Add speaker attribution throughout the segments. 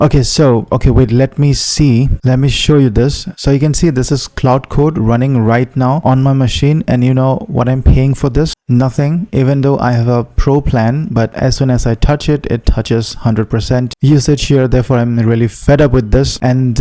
Speaker 1: Okay, wait, let me show you this. So you can see this is Claude Code running right now on my machine, and you know what I'm paying for this? Nothing, even though I have a pro plan, but as soon as I touch it, it touches 100% usage here. Therefore, I'm really fed up with this, and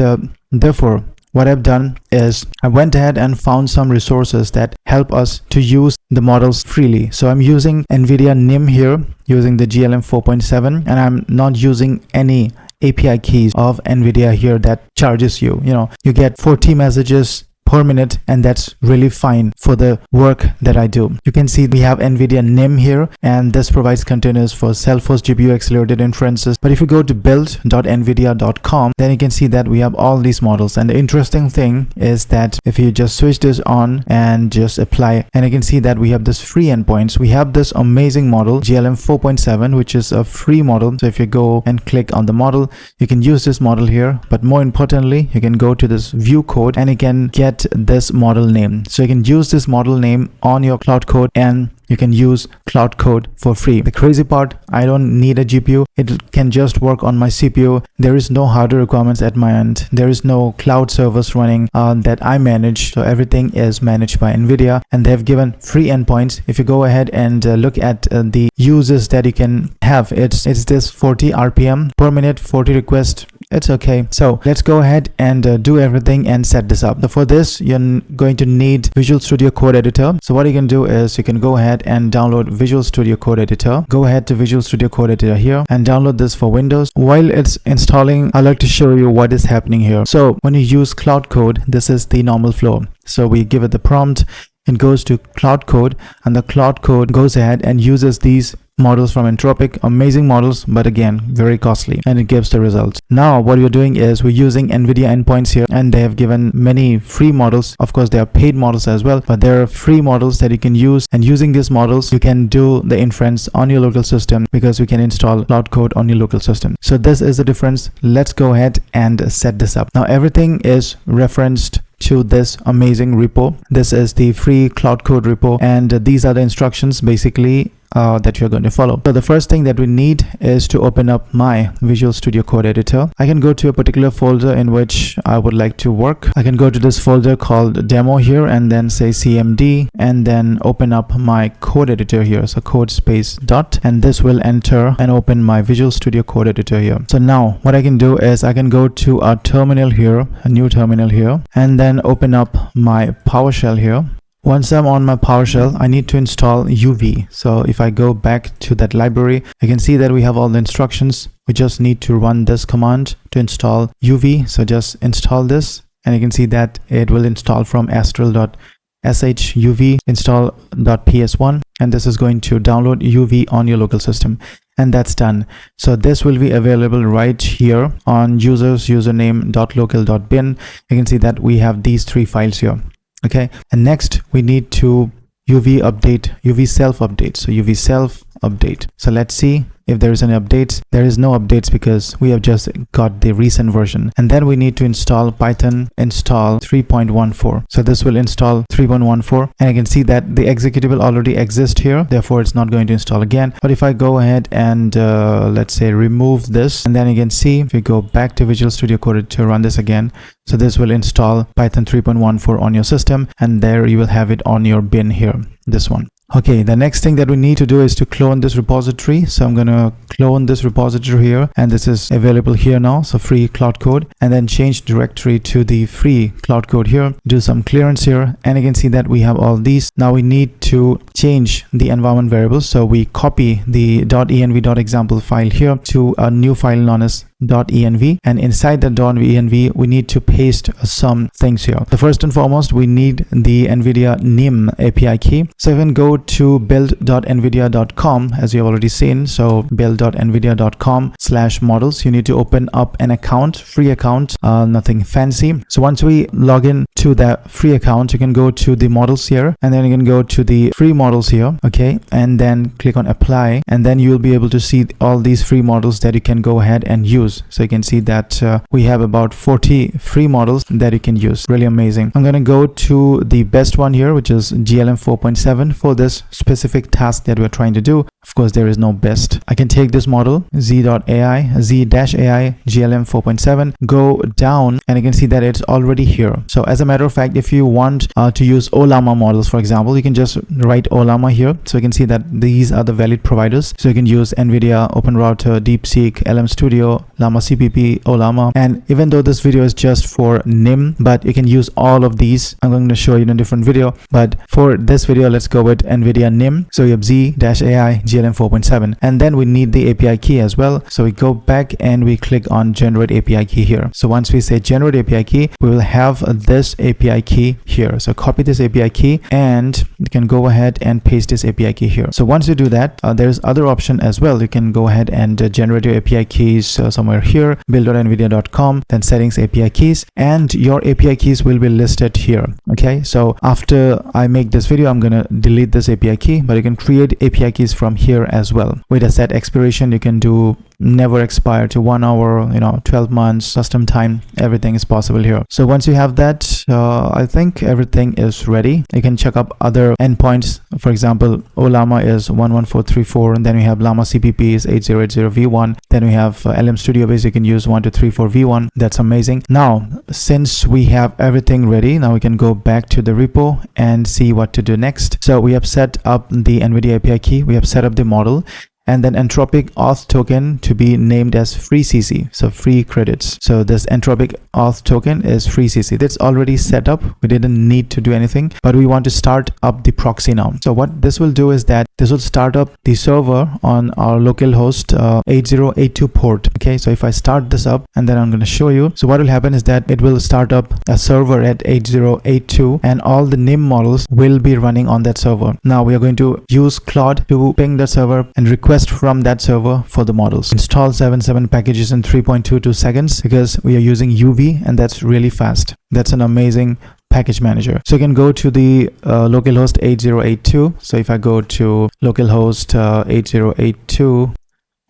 Speaker 1: therefore what I've done is I went ahead and found some resources that help us to use the models freely. So I'm using NVIDIA NIM here, using the GLM 4.7, and I'm not using any API keys of NVIDIA here that charges you. You know, you get 40 messages per minute, and that's really fine for the work that I do. You can see we have NVIDIA NIM here, and this provides containers for self-host GPU accelerated inferences. But if you go to build.nvidia.com, then you can see that we have all these models. And the interesting thing is that if you just switch this on and just apply, and you can see that we have this free endpoints. We have this amazing model GLM 4.7, which is a free model. So if you go and click on the model, you can use this model here. But more importantly, you can go to this view code and you can get this model name. So you can use this model name on your Claude Code, and you can use Claude Code for free. The crazy part, I don't need a GPU. It can just work on my CPU. There is no hardware requirements at my end. There is no cloud service running that I manage. So everything is managed by NVIDIA, and they've given free endpoints. If you go ahead and look at the uses that you can have, it's this 40 RPM per minute, 40 requests. It's okay. So let's go ahead and do everything and set this up. So for this, you're going to need Visual Studio Code Editor. So what you can do is you can go ahead and download Visual Studio Code Editor. Go ahead to Visual Studio Code Editor here and download this for Windows. While it's installing, I'd like to show you what is happening here. So when you use Claude Code, this is the normal flow. So we give it the prompt, it goes to Claude Code, and the Claude Code goes ahead and uses these models from Anthropic, amazing models, but again very costly, and it gives the results. Now what we're doing is we're using NVIDIA endpoints here, and they have given many free models. Of course there are paid models as well, but there are free models that you can use, and using these models you can do the inference on your local system, because you can install Claude Code on your local system. So this is the difference. Let's go ahead and set this up. Now everything is referenced to this amazing repo. This is the free Claude Code repo, and these are the instructions basically that you're going to follow. So the first thing that we need is to open up my Visual Studio Code Editor. I can go to a particular folder in which I would like to work. I can go to this folder called demo here, and then say cmd, and then open up my code editor here. So code space dot, and this will enter and open my Visual Studio Code Editor here. So now what I can do is I can go to a terminal here, a new terminal here, and then open up my PowerShell here. Once I'm on my PowerShell, I need to install UV. So if I go back to that library, I can see that we have all the instructions. We just need to run this command to install UV. So just install this, and you can see that it will install from astral.sh uv install.ps1, and this is going to download UV on your local system, and that's done. So this will be available right here on users username.local.bin. You can see that we have these three files here. Okay, and next we need to UV update, UV self update. So UV self update. So let's see if there is any updates. There is no updates because we have just got the recent version. And then we need to install Python install 3.14. So this will install 3.14, and you can see that the executable already exists here, therefore it's not going to install again. But if I go ahead and let's say remove this, and then you can see if we go back to Visual Studio Code to run this again, so this will install Python 3.14 on your system, and there you will have it on your bin here, this one. Okay, the next thing that we need to do is to clone this repository. So I'm going to clone this repository here, and this is available here now. So free Claude Code, and then change directory to the free Claude Code here. Do some clearance here, and you can see that we have all these. Now we need to change the environment variables. So we copy the .env.example file here to a new file known as .env, and inside the .env we need to paste some things here. The first and foremost, we need the NVIDIA NIM API key. So you can go to build.nvidia.com, as you have already seen. So build.nvidia.com/models. You need to open up an account, free account, nothing fancy. So once we log in to that free account, you can go to the models here, and then you can go to the free models here. Okay, and then click on apply, and then you will be able to see all these free models that you can go ahead and use. So you can see that we have about 40 free models that you can use. Really amazing. I'm going to go to the best one here, which is GLM 4.7 for this specific task that we're trying to do. Of course, there is no best. I can take this model, Z.ai GLM 4.7, go down, and you can see that it's already here. So as a matter of fact, if you want to use Ollama models, for example, you can just write Ollama here. So you can see that these are the valid providers. So you can use NVIDIA, OpenRouter, DeepSeek, LM Studio, Llama CPP, Ollama. And even though this video is just for NIM, but you can use all of these. I'm going to show you in a different video, but for this video, let's go with NVIDIA NIM. So you have Z.ai GLM 4.7, and then we need the API key as well. So we go back and we click on generate API key here. So once we say generate API key, we will have this API key here. So copy this API key and you can go ahead and paste this API key here. So once you do that, there's other option as well. You can go ahead and generate your API keys somewhere here, build.nvidia.com, then settings API keys, and your API keys will be listed here. Okay, so after I make this video, I'm gonna delete this API key, but you can create API keys from here as well. With a set expiration, you can do never expire to 1 hour, 12 months, custom time, everything is possible here. So once you have that, I think everything is ready. You can check up other endpoints. For example, Ollama is 11434, and then we have Llama CPP is 8080v1. Then we have LM Studio base, you can use 1234v1. That's amazing. Now, since we have everything ready, now we can go back to the repo and see what to do next. So we have set up the NVIDIA API key, we have set up the model, and then anthropic auth token to be named as free CC, so free credits. So this anthropic auth token is free CC. That's already set up. We didn't need to do anything, but we want to start up the proxy now. So what this will do is that this will start up the server on our localhost 8082 port. Okay, so if I start this up and then I'm going to show you. So what will happen is that it will start up a server at 8082 and all the NIM models will be running on that server. Now we are going to use Claude to ping the server and request from that server for the models. Install 77 packages in 3.22 seconds because we are using UV, and that's really fast. That's an amazing package manager. So you can go to the localhost 8082. So if I go to localhost 8082,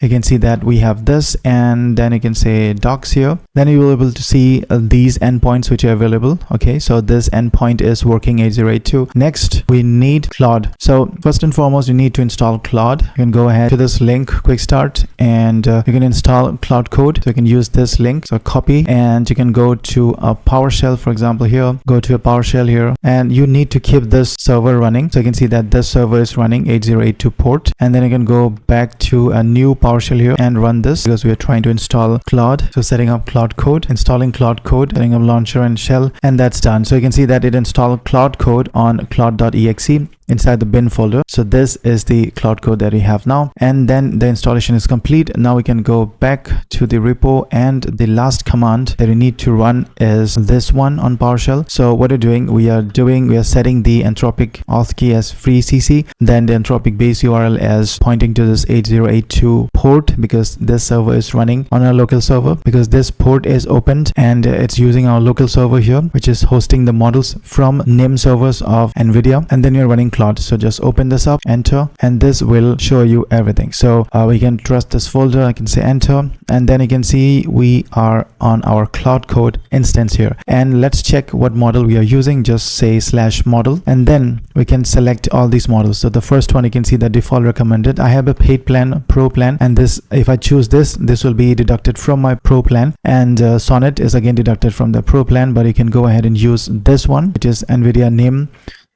Speaker 1: you can see that we have this, and then you can say docs here. Then you will be able to see these endpoints which are available. Okay, so this endpoint is working 8082. Next, we need Claude. So first and foremost, you need to install Claude. You can go ahead to this link, quick start, and you can install Claude Code. So you can use this link, so copy, and you can go to a PowerShell, for example, here. Go to a PowerShell here, and you need to keep this server running. So you can see that this server is running 8082 port, and then you can go back to a new PowerShell here and run this because we are trying to install Claude. So setting up Claude Code, installing Claude Code, setting up launcher and shell, and that's done. So you can see that it installed Claude Code on claude.exe inside the bin folder. So this is the Claude Code that we have now, and then the installation is complete. Now we can go back to the repo, and the last command that we need to run is this one on PowerShell. So what we're doing, we are setting the anthropic auth key as free CC, then the anthropic base URL as pointing to this 8082 port because this server is running on our local server, because this port is opened and it's using our local server here, which is hosting the models from NIM servers of NVIDIA, and then you're running Claude. So just open this up, enter, and this will show you everything. So we can trust this folder. I can say enter, and then you can see we are on our Claude Code instance here. And let's check what model we are using. Just say /model, and then we can select all these models. So the first one, you can see the default recommended. I have a paid plan, pro plan, and this, if I choose this will be deducted from my pro plan, and Sonnet is again deducted from the pro plan, but you can go ahead and use this one, which is NVIDIA NIM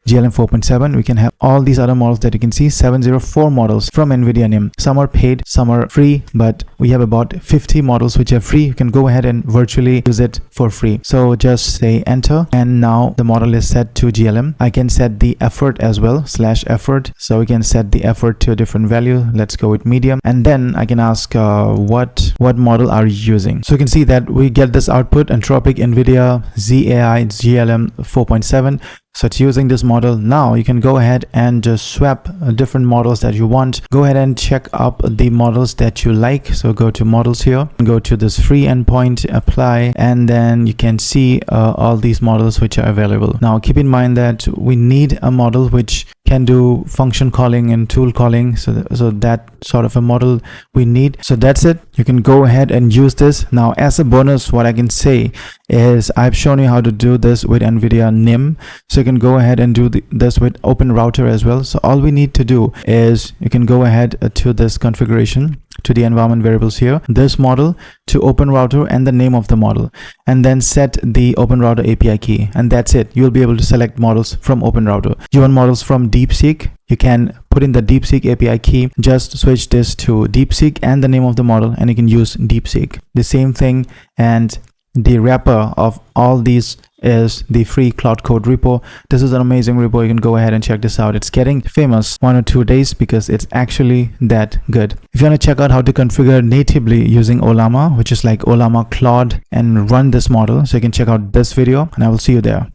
Speaker 1: GLM 4.7. We can have all these other models that you can see, 704 models from NVIDIA NIM. Some are paid, some are free, but we have about 50 models which are free. You can go ahead and virtually use it for free. So just say enter, and now the model is set to GLM. I can set the effort as well, /effort. So we can set the effort to a different value. Let's go with medium, and then I can ask what model are you using. So you can see that we get this output, anthropic NVIDIA Z.ai GLM 4.7. So it's using this model. Now you can go ahead and just swap different models that you want. Go ahead and check up the models that you like. So go to models here, go to this free endpoint, apply, and then you can see all these models which are available. Now keep in mind that we need a model which can do function calling and tool calling. So that sort of a model we need. So that's it. You can go ahead and use this. Now as a bonus, what I can say is I've shown you how to do this with NVIDIA NIM. So you you can go ahead and do this with Open Router as well. So all we need to do is you can go ahead to this configuration, to the environment variables here, this model, to Open Router and the name of the model, and then set the Open Router API key, and that's it. You'll be able to select models from Open Router. You want models from DeepSeek, you can put in the DeepSeek API key, just switch this to DeepSeek and the name of the model, and you can use DeepSeek. The same thing, and the wrapper of all these is the free Claude Code repo. This is an amazing repo. You can go ahead and check this out. It's getting famous 1 or 2 days because it's actually that good. If you want to check out how to configure natively using Ollama, which is like Ollama Claude, and run this model, so you can check out this video, and I will see you there.